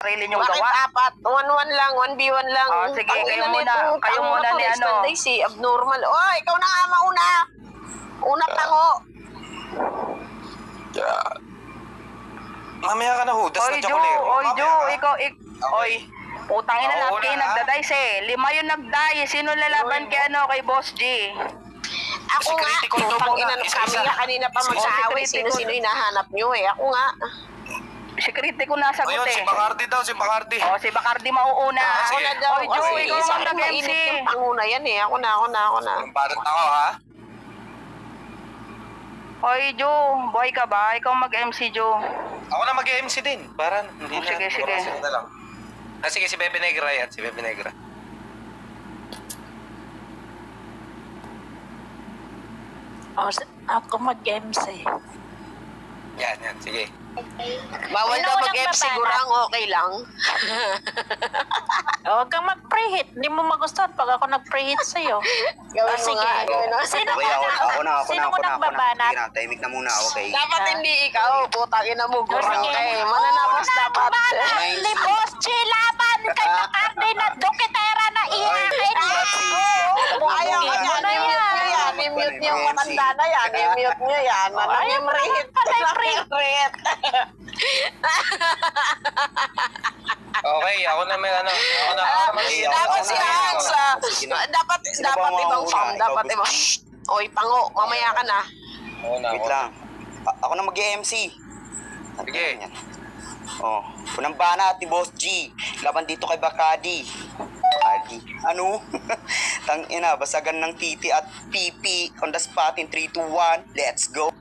sarili niyong Bakit gawa. apat? 1-1 lang, 1v1 lang. Sige, Ang kayo ina muna. nitong Kayo tango muna to, ni Rex ano. Tanday, abnormal. Oh, ikaw na nga mauna. Una tango. Mamaya ka na hudas Oy, na Jo, tsokolero. oy, Jo, ikaw, oy, putang ina, Ako lahat una, kayo ha? nagdadice eh. 5 yung nagdice. Sino lalaban kay ano, kay Boss G? Ako nga, Security ko to putang muna, ina, isa-isa. kami nga kanina pa magsaaway. Security ko. Sino-sino hinahanap nyo eh. Ako nga. Security ko nasagot Ayun, eh. si Bacardi daw, si Bacardi. Si Bacardi mauuna. Ako sige. na daw. Oy, Jo, Kasi ikaw ang sabi ko, mag-MC. mainit yung panguna yan eh. Ako na. Ang parang ako, ha? Oy, Jo, buhay ka ba? Ikaw mag-MC, Jo. Ako na mag-MC din. Para hindi na. Sige, sige. Sige na lang. Sige, si Bebe Negra yan. Si Bebe Negra. Ako mag-MC. Yan. Sige. Bawal Sino daw unang mag-MC, babanat? sigurang okay lang. Huwag kang mag-preheat. Hindi mo magustuhan pag ako nag-preheat sa'yo. Gawin mo Sige. nga. Gawin mo. Sino Okay, ako na. Sino unang babanat? Sige na, tahimik na muna, okay? Dapat hindi ikaw. Putang ina mo. Gurang Sige. ka eh. Mananapos dapat. Ni Boss G laban kay Bacardi na dokitera na iyakin. Ayaw ko yan. I-mute nyo yan. I-mute nyo yung matanda na yan. I-mute nyo yan. Ayaw mo naman pala i-preheat. Okay, ako na may ano. Ako na mag-iiyak. Dapat si Hans. Sige na. Dapat Sino ba ibang mauna? form. Ikaw, Dapat Boss ibang. G? Oy, pango. Mamaya ka na. Wait lang. Ako na mag-MC. Sige. Oh, unang banat ni Boss G. Laban dito kay Bacardi. Bacardi. Ano? Tang ina, basagan ng titi at pipi on the spot in 3, 2, 1. Let's go.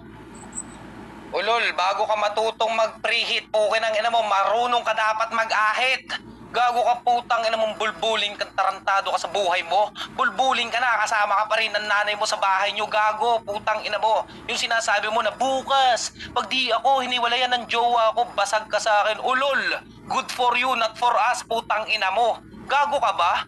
Ulol, bago ka matutong mag-preheat, pukin ang ina mo, marunong ka dapat mag-ahit. Gago ka putang ina mong bulbuling kang tarantado ka sa buhay mo. Bulbuling ka na, kasama ka pa rin ng nanay mo sa bahay nyo. Gago, putang ina mo. Yung sinasabi mo na bukas, pag di ako hiniwalayan ng jowa ko, basag ka sa akin. Ulol, good for you, not for us, putang ina mo. Gago ka ba?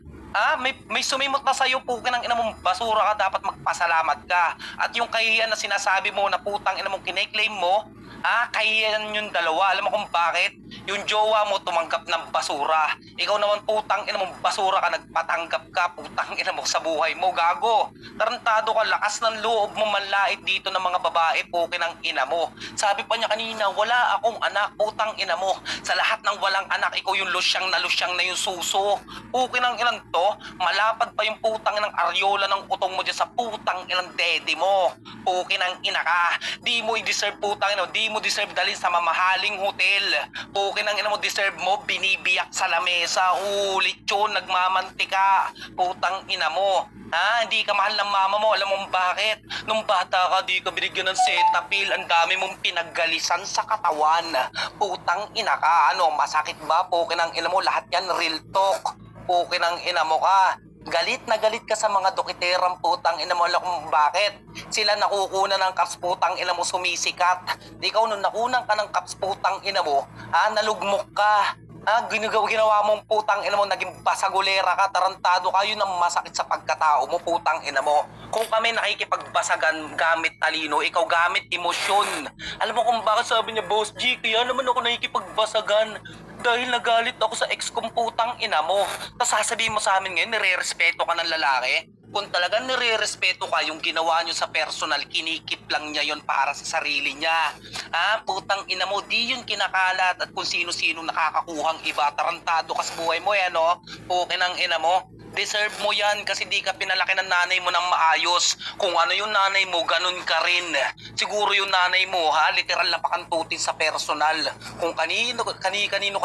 May sumimot na sa'yo, pukin ang ina mong basura ka, dapat magpasalamat ka. At yung kahihiyan na sinasabi mo na putang ina mong kiniklaim mo, kahihiyan yung dalawa. Alam mo kung bakit? Yung jowa mo tumanggap ng basura. Ikaw naman putang ina mong basura ka, nagpatanggap ka, putang ina mo sa buhay mo, gago. Tarantado ka, lakas ng loob mo manlait dito ng mga babae, pukin ang ina mo. Sabi pa niya kanina, wala akong anak, putang ina mo. Sa lahat ng walang anak, ikaw yung lusyang na yung suso. Pukin ang ilang to, malapad pa yung putang inang aryola ng utong mo dyan sa putang ilang dede mo. Pukin ang ina ka. Di mo i-deserve putang ina mo, di mo deserve dalhin sa mamahaling hotel. Pukin ang ina mo, deserve mo, binibiyak sa lamesa. Ulit yun, nagmamantika. Putang ina mo. Hindi ka mahal ng mama mo. Alam mo bakit? Nung bata ka, di ka binigyan ng Cetaphil. Ang dami mong pinaggalisan sa katawan. Putang ina ka. Ano, masakit ba? Pukin ang ina mo, lahat yan real talk. Pukin ang ina mo ka. Galit na galit ka sa mga dokiterang putang ina mo. Alam kung bakit? Sila nakukunan ng kaps putang ina mo, sumisikat. Ikaw nung nakunan ka ng kaps putang ina mo, nalugmok ka. Ginawa mong putang ina mo, naging basagulera ka, tarantado ka, yun ang masakit sa pagkatao mo, putang ina mo. Kung kami nakikipagbasagan gamit talino, ikaw gamit emosyon. Alam mo kung bakit sabi niya, Boss G, kaya naman ako nakikipagbasagan. Dahil nagalit ako sa ex kong putang ina mo. Tapos sasabihin mo sa amin ngayon, nire-respeto ka ng lalaki? Kung talagang nire-respeto ka, yung ginawa nyo sa personal, kinikip lang niya yon para sa sarili niya. Putang ina mo, di yun kinakalat at kung sino-sino nakakakuhang iba. Tarantado ka sa buhay mo, no? Pukin ang ina mo. Deserve mo yan kasi di ka pinalaki ng nanay mo ng maayos. Kung ano yung nanay mo, ganun ka rin. Siguro yung nanay mo, literal na pakantutin sa personal. Kung kanino ka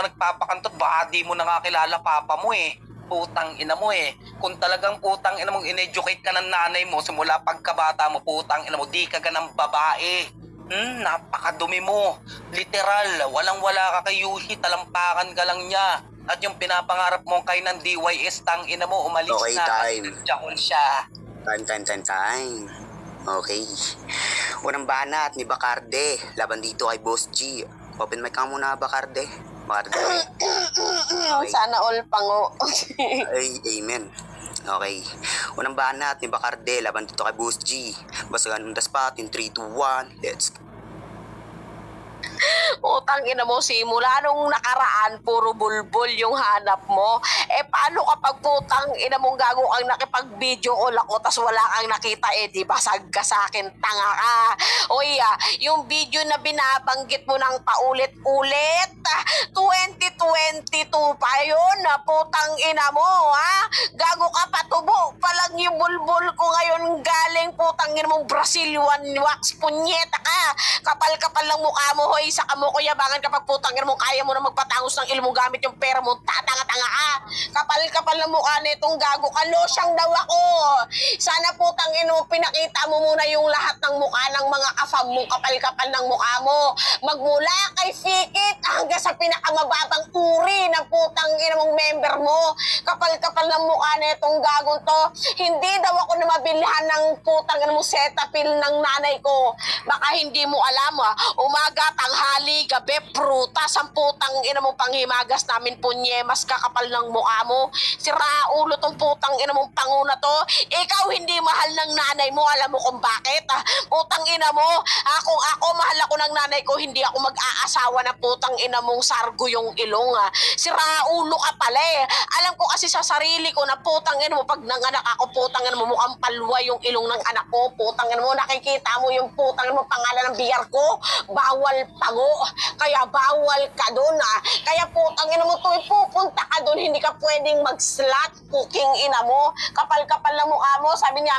nagpapakantot, baka di mo nakakilala papa mo eh. Putang ina mo eh. Kung talagang putang ina mong in-educate ka ng nanay mo, simula pagkabata mo, putang ina mo, di ka ganang babae. Napakadumi mo. Literal, walang-wala ka kay Yushi, talampakan ka lang niya. At yung pinapangarap mong kay ng DYS, tang ina mo, umalis Okay, na. time. Jakol siya. Time. Okay. Unang banat ni Bacardi. Laban dito kay Boss G. Open mic ka muna, Bacardi. Bacardi. Okay. Sana all pango. Ay, amen. Okay. Unang banat ni Bacardi. Laban dito kay Boss G. Basagan on the spot in 3, 2, 1. Let's go. Utang ina mo, simula nung nakaraan, puro bulbul yung hanap mo. Paano kapag putang ina mong gago kang nakipag-video call ako tas wala kang nakita, di basag ka sa akin, tanga ka. Yung video na binabanggit mo ng paulit-ulit, 2022 pa yun, putang ina mo, ha? Gago ka, patubo pa lang yung bulbul ko ngayon galing, putang ina mong Brazilian wax, punyeta ka. Kapal-kapal lang mukha mo, hoy, sa kamo ko yabangan kapag putang ina mong kaya mo na magpatangos ng ilmo gamit yung pera mo, tatanga-tanga ka. Kapal-kapal lang mukha nitong gago ka, losyang daw ako. Sana putang ina mo, pinakita mo muna yung lahat ng mukha ng mga kafam mo, kapal-kapal ng mukha mo. Magmula kay Fikit hanggang sa pinakamababang uri ng putang ina mong member mo. Kapal-kapal ng mukha nitong gagong to. Hindi daw ako na mabilhan ng putang ina mong Cetaphil ng nanay ko. Baka hindi mo alam, umaga, tanghali, gabi, prutas ang putang ina mong panghimagas namin, punyemas, kakapal ng mukha mo. Sira ulo tong putang ina mong panguna to. Ikaw hindi mahal ng nanay mo, alam mo kung bakit? Putang ina mo, kung ako mahal ako ng nanay ko, hindi ako mag-aasawa na putang ina mong sargo yung ilong. Sira ulo ka pala Alam ko kasi sa sarili ko na putang ina mo, pag nanganak ako, putang ina mo, mukhang palwa yung ilong ng anak ko. Putang ina mo, nakikita mo yung putang ina mo, pangalan ng biyar ko, bawal pago. Kaya bawal ka dun. Kaya putang ina mo, pupunta ka dun, hindi ka pwedeng mag-slut, cooking ina mo. Kapal-kapal na mukha mo. Sabi niya,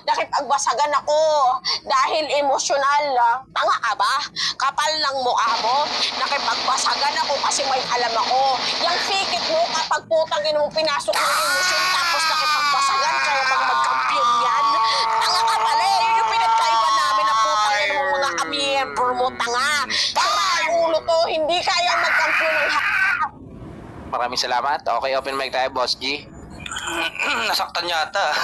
nakipagbasagan ako dahil emosyonal. Tanga ka ba? Kapal ng mukha mo. Nakipagbasagan ako kasi may alam ako. Yung Fikit mo, kapag putang ina mo, pinasok ng emosyon tapos nakipagbasagan, kaya mag-champion yan. Tanga ka pala. Yun yung pinagkaiba namin na putang ina mo, mga amiyember mo, tanga. Kaya ulo to, hindi kaya mag-champion ng Maraming salamat. Okay, open mic tayo, Boss G. Nasaktan yata.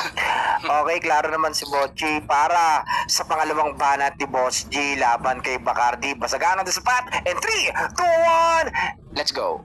Okay, klaro naman si Botchi para sa pangalawang banat ni Boss G laban kay Bacardi. Basagan ang sapat. And 3, 2, 1, let's go.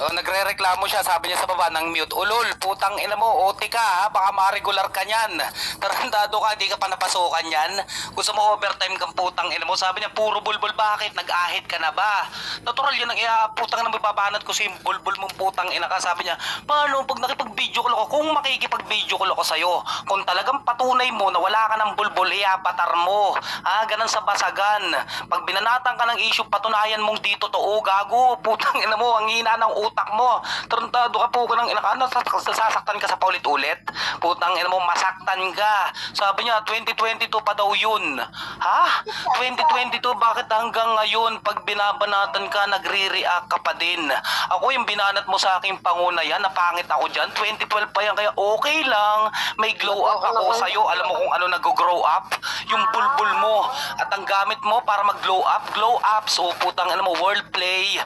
Nagre-reklamo siya, sabi niya sa baba ng mute, ulol, putang ina mo, OT ka ha, baka ma-regular ka niyan. Tarantado ka, di ka pa napasukan yan. Gusto mo overtime kang putang ina mo, sabi niya, puro bulbul, bakit? Nag-ahit ka na ba? Natural yun, putang na mababanat ko si bulbul mong putang ina ka, sabi niya, paano pag nakipag-video call ako, kung makikipag-video call ako sa'yo, kung talagang patunay mo na wala ka ng bulbul, iapatar mo. Ganun sa basagan. Pag binanatan ka ng issue, patunayan mong di totoo, gago, putang ina mo, ang hina ng utak mo. Tarantado ka po ng ina ka. Sasaktan ka sa paulit-ulit. Putang ina mo, masaktan ka. Sabi niya, 2022 pa daw yun. Ha? 2022, bakit hanggang ngayon, pag binabanatan ka, nagre-react ka pa din? Ako yung binanat mo sa aking panguna yan, napangit ako dyan. 2012 pa yan, kaya okay lang. May glow up ako sa'yo. Alam mo kung ano nag-grow up? Yung bulbul mo. At ang gamit mo para mag-glow up, glow up. So, putang ina mo, wordplay,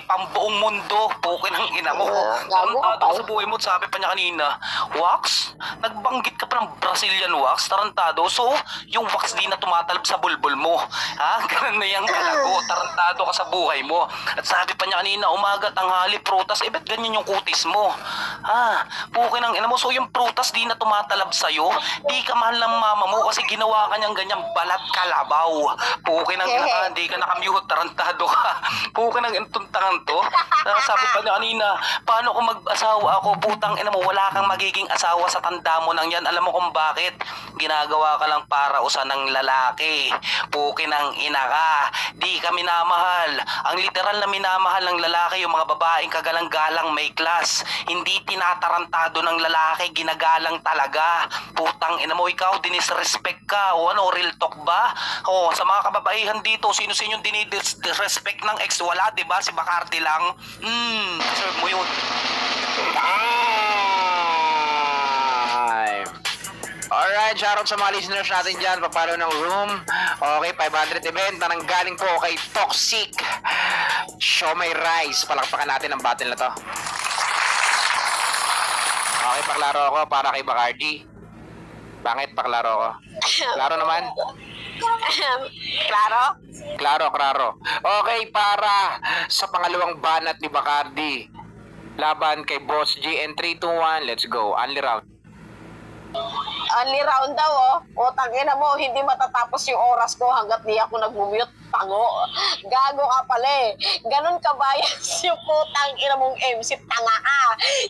pambuong mundo. Pukin ang ina mo. Tarantado ka sa buhay mo. Sabi pa niya kanina, wax? Nagbanggit ka pa ng Brazilian wax? Tarantado. So, yung wax di na tumatalab sa bulbul mo. Ganun na yung kalago. Tarantado ka sa buhay mo. At sabi pa niya kanina, umaga, tanghali, prutas. Bet ganyan yung kutis mo. Pukin ang ina mo. So, yung prutas di na tumatalab sa'yo. Di ka mahal ng mama mo kasi ginawa ka niyang ganyang balat kalabaw. Pukin ang ina ka. Di ka nakamute. Tarantado ka. Pukin ang intuntangan to. Sabi pa niya kanina, paano kung mag-asawa ako? Putang ina mo, wala kang magiging asawa sa tanda mo nang yan. Alam mo kung bakit? Ginagawa ka lang para usan ng lalaki. Pukin ang ina ka. Di ka minamahal. Ang literal na minamahal ng lalaki, yung mga babaeng kagalang-galang may class. Hindi tinatarantado ng lalaki, ginagalang talaga. Putang ina mo, ikaw, dinisrespect ka. O ano, real talk ba? O, sa mga kababaihan dito, sino-sino yung dinidisrespect ng ex? Wala, diba? Si Bacardi lang. Serve mo yun. Alright, shoutout sa mga listeners natin dyan, papalo ng room. Okay, 500 event na nanggaling po kay Toxic. Show my rice. Palakpakan natin ang battle na to. Okay, paklaro ako para kay Bacardi. Bakit paklaro ako? Klaro naman? Klaro. Okay, para sa pangalawang banat ni Bacardi. Laban kay Boss G. And 3, 2, 1, let's go. Only round. Only round daw, Utang ina mo, hindi matatapos yung oras ko hanggat di ako nag-mute. pango. Gago ka pala eh. Ganon ka bias yung putang ina mong MC, tanga ka.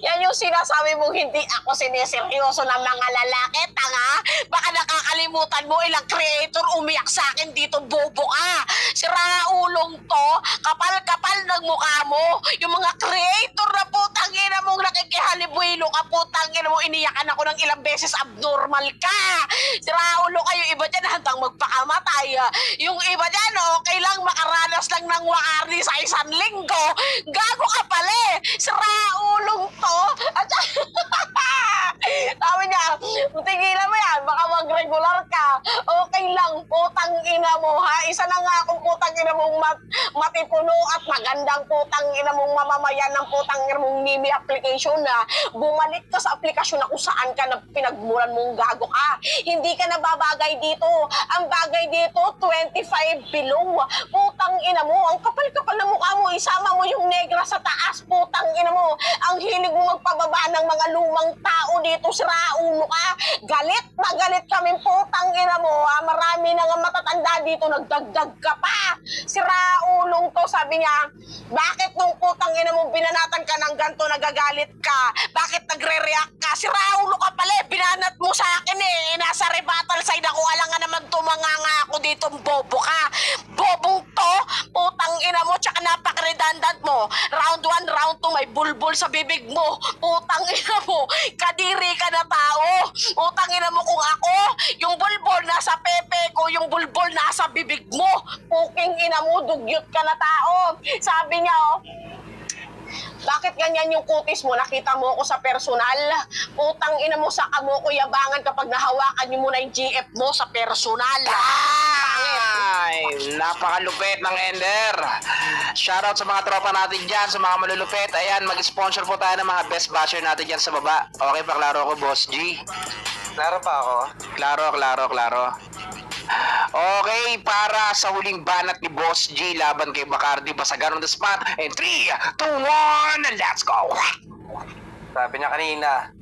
Yan yung sinasabi mong hindi ako siniseryoso ng mga lalaki, tanga. Baka nakakalimutan mo ilang creator umiyak sa akin dito, bobo ka. Sira ulong to, kapal-kapal ng mukha mo. Yung mga creator na putang ina mong nakikihalibuilo ka, putang ina mo, iniyakan ako ng ilang beses, abnormal ka. Sira ulo kayo, iba dyan handang magpakamatay. Yung iba dyan, okay lang, makaranas lang ng wakarni sa isang linggo. Gago ka pala eh. Sira ulong to. At sabi niya, tigilan mo yan, baka mag-regular ka. Okay lang, putang ina mo ha. Isa na nga akong putang ina mong matipuno at magandang putang ina mong mamamayan ng putang ina mong Mimi application na bumalik ka sa aplikasyon na kung saan ka na pinagmuran mong gago ka. Hindi ka nababagay dito. Ang bagay dito, 25 below. Putang ina mo, ang kapal-kapal na mukha mo, isama mo yung negra sa taas, putang ina mo. Ang hilig mo magpababa ng mga lumang tao dito, sira ulo ka. Galit na galit kami, putang ina mo. Marami na nga matatanda dito, nagdagdag ka pa. Sira ulong to, sabi niya, bakit nung putang ina mo binanatan ka ng ganto, nagagalit ka? Bakit nagre-react ka? Sira ulo ka pala, binanat mo sa akin eh. Nasa rebuttal side ako, alangan naman tumanganga ako dito, bobo ka. Bobong to, putang ina mo, tsaka napaka-redundant mo. Round 1, round 2, may bulbul sa bibig mo. Putang ina mo, kadiri ka na tao. Putang ina mo, kung ako, yung bulbul nasa pepe ko, yung bulbul nasa bibig mo. Puking ina mo, dugyot ka na tao. Sabi niya, oh, bakit ganyan yung kutis mo? Nakita mo ako sa personal? Putang ina mo, saka mo ko yabangan kapag nahawakan niyo muna yung GF mo sa personal. Ay, napakalupit ng Ender. Shoutout sa mga tropa natin dyan, sa mga malulupit. Ayan, mag-sponsor po tayo ng mga best basher natin dyan sa baba. Okay, paklaro ko, Boss G. Klaro pa ako? Klaro. Okay, para sa huling banat ni Boss G laban kay Bacardi, basagan on the spot. And 3, 2, 1, let's go! Sabi niya kanina,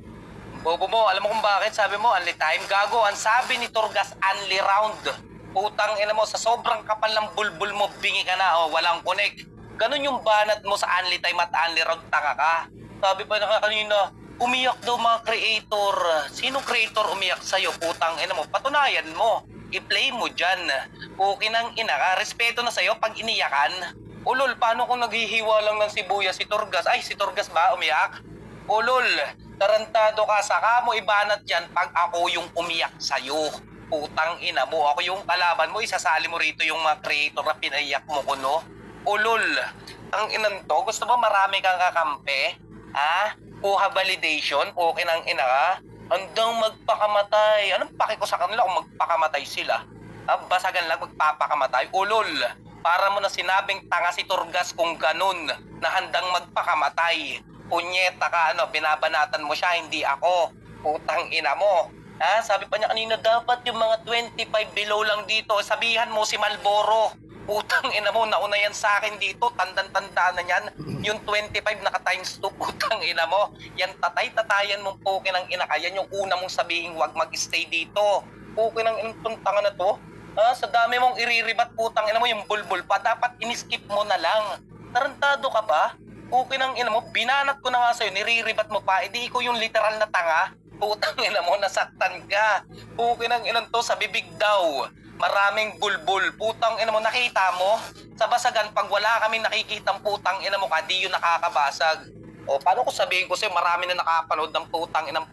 bobo mo, alam mo kung bakit? Sabi mo, only time. Gago, ang sabi ni Turgas, only round. Putang ina mo, sa sobrang kapal ng bulbul mo, bingi ka na, oh, walang connect. Ganun yung banat mo sa only time at only round, taka ka. Sabi pa na kanina, umiyak daw mga creator. Sinong creator umiyak sa'yo? Putang ina mo, patunayan mo. I-play mo dyan. Okay nang ina ka, respeto na sa'yo pag iniyakan. Ulol, paano kung naghihiwa lang ng sibuyas si Turgas? Ay, si Turgas ba umiyak? Ulol, tarantado ka, saka mo ibanat yan pag ako yung umiyak sa'yo. Putang ina mo, ako yung kalaban mo, isasali mo rito yung mga creator na pinaiyak mo ko, no? Ulol, ang inan to, gusto mo marami kang kakampi? Ha? Kuha validation, okay nang ina ka? Handang magpakamatay. Anong paki ko sa kanila kung magpakamatay sila? Basagan lang, magpapakamatay. Ulol, para mo na sinabing tanga si Turgas kung ganun na handang magpakamatay. Punyeta ka, binabanatan mo siya, hindi ako. Putang ina mo. Ha? Sabi pa niya kanina, dapat yung mga 25 below lang dito. Sabihan mo si Malboro. Putang ina mo, nauna yan sa akin dito. Tandang-tanda na yan. Yung 25 naka-times 2, putang ina mo. Yan tatay-tatayan mong pukin ng ina ka. Yan yung una mong sabihin, wag mag-stay dito. Pukin ng inang tuntanga na to. Ha? Sa dami mong iriribat, putang ina mo, yung bulbul pa. Dapat in-skip mo na lang. Tarantado ka ba? Pukin ng ina mo, binanat ko na nga sa'yo, niriribat mo pa. Di ko yung literal na tanga. Putang ina mo, nasaktan ka. Pukin ng ilan to, sa bibig daw. Maraming bulbul. Putang ina mo, nakita mo? Sa basagan, pag wala kami nakikitang putang ina mo ka, di yun nakakabasag. O, paano ko sabihin ko sa'yo, marami na nakapanood ng putang inang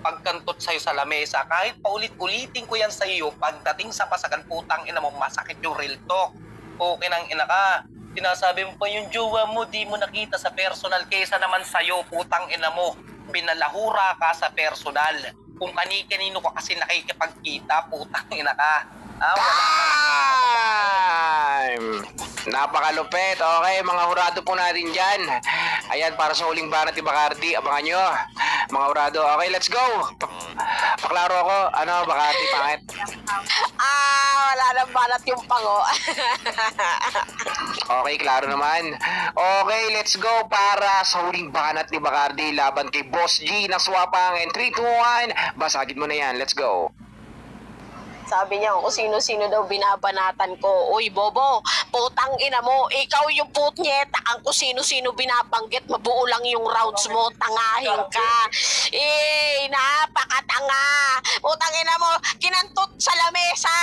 pagkantot sa'yo sa lamesa. Kahit paulit-ulitin ko yan sa'yo, pagdating sa basagan, putang ina mo, masakit yung real talk. Okay nang ina ka. Sinasabi mo pa yung jowa mo, di mo nakita sa personal, kesa naman sa'yo, putang ina mo. Binalahura ka sa personal. Kung kani-kanino ka kasi nakikipagkita, putang ina ka. Time! Napakalupit. Okay, mga hurado po natin dyan. Ayan, para sa huling banat ni Bacardi. Abangan nyo. Mga hurado. Okay, let's go. Paklaro ako. Ano, Bacardi, pangit? Wala nang banat yung pango. Okay, klaro naman. Okay, let's go para sa huling banat ni Bacardi laban kay Boss G ng Swapang. And 3, 2, 1. Basagin mo na yan. Let's go. Sabi niya kung sino-sino daw binabanatan ko. Uy, Bobo, putang ina mo, ikaw yung putnyeta ang kung sino-sino binabanggit, mabuo lang yung rounds mo, tangahin ka. Napakatanga. Putang ina mo, kinantot sa lamesa.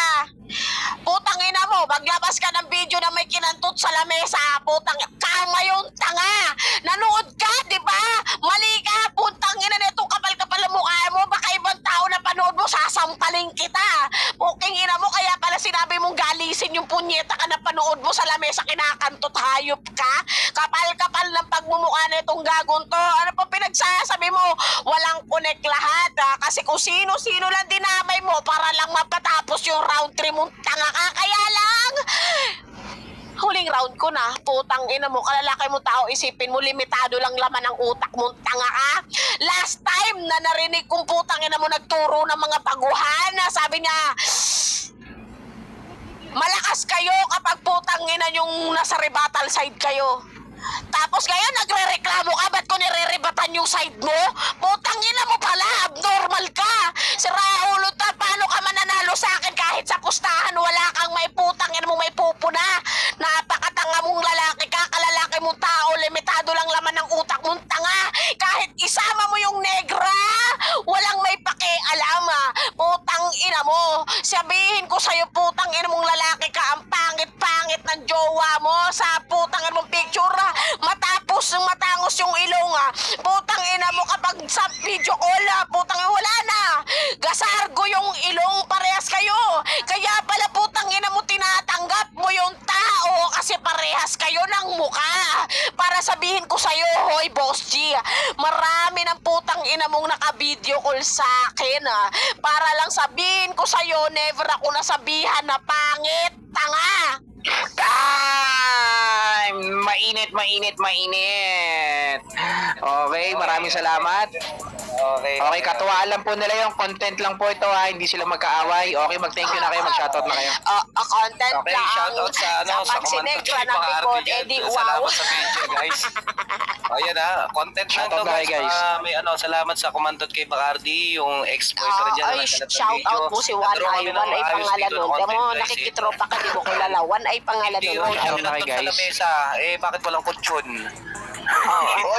Putang ina mo, maglabas ka ng video na may kinantot sa lamesa. Putang kama yung tanga. Nanood ka, di ba? Mali ka, putang ina na itong kapal-kapal ang mukha mo. Baka ibang tao na panood mo, sasampaling kita. Puking ina mo, kaya pala sinabi mong galisin yung punyeta ka na panood mo sa lamesa, kinakantot, hayop ka. Kapal-kapal ng pagmumukha na itong gagong to. Ano pa pinagsasabi mo? Walang connect lahat, ha? Kasi kung sino-sino lang dinamay mo para lang mapatapos yung round 3 mong tanga ka. Kaya lang, huling round ko na, putang ina mo, kalalaki mo tao, isipin mo, limitado lang laman ng utak mong tanga ka. Last time na narinig kong putang ina mo nagturo ng mga baguhan, na sabi niya, malakas kayo kapag putang ina yung nasa rebuttal side kayo. Tapos ngayon nagre-reklamo ka, ba't ko nire-rebatan yung side mo? Putang ina mo pala, abnormal ka. Si Raulo, paano ka mananalo sa akin kahit sa pustahan wala kang may putang ina mo may pupuna? Napakatanga mong lalaki ka, kalalaki mong tao, limitado lang laman ng utak mong tanga. Kahit isama mo yung negra, walang may pakialam. Putang ina mo, sabihin ko sa'yo putang ina mong lalaki ka, ang pangit-pangit ng jowa mo sa putang ina mong picture. Matapos matangos yung ilong, putang ina mo kapag sa video call, putang ina wala na. Gasargo yung ilong, parehas kayo. Kaya pala putang ina mo tinatanggap mo yung tao kasi parehas kayo ng mukha. Para sabihin ko sa'yo, hoy Boss G, marami ng putang ina mong naka-video call sa akin, para lang sabihin ko sa'yo, never ako nasabihan na pangit, tanga. Time! Mainit, mainit, mainit. Okay, maraming salamat. Okay, katuwaan lang po nila yung content lang po ito, ha. Hindi sila magkaaway. Okay, mag-thank you na kayo, mag-shoutout na kayo. Content Okay, lang. shoutout sa Sa pagsinegra ng likod, edi wow. Salamat sa video, guys. Ayan content lang Shoutout to, na guys. kayo, guys. May salamat sa Kumandot kay Bacardi, yung ex-boyfriend niya na Ay, nagkalat ng shout video. out mo si One Nagkaroon Eye. kami ng One Eye ayos pangalan dito nun. ng Damo, content, guys, nakikitropa ka, di mo kilala. One Eye pangalan Hindi nun. ro siya Shoutout na kayo, pinagtot sa guys. lamesa. Bakit walang kutsyon?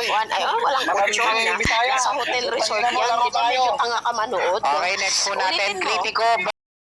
One Eye, walang kutsyon na. Sa hotel resort yan. Di ba medyo tanga ka manood? Okay, next po natin, Ulitin mo. kritiko.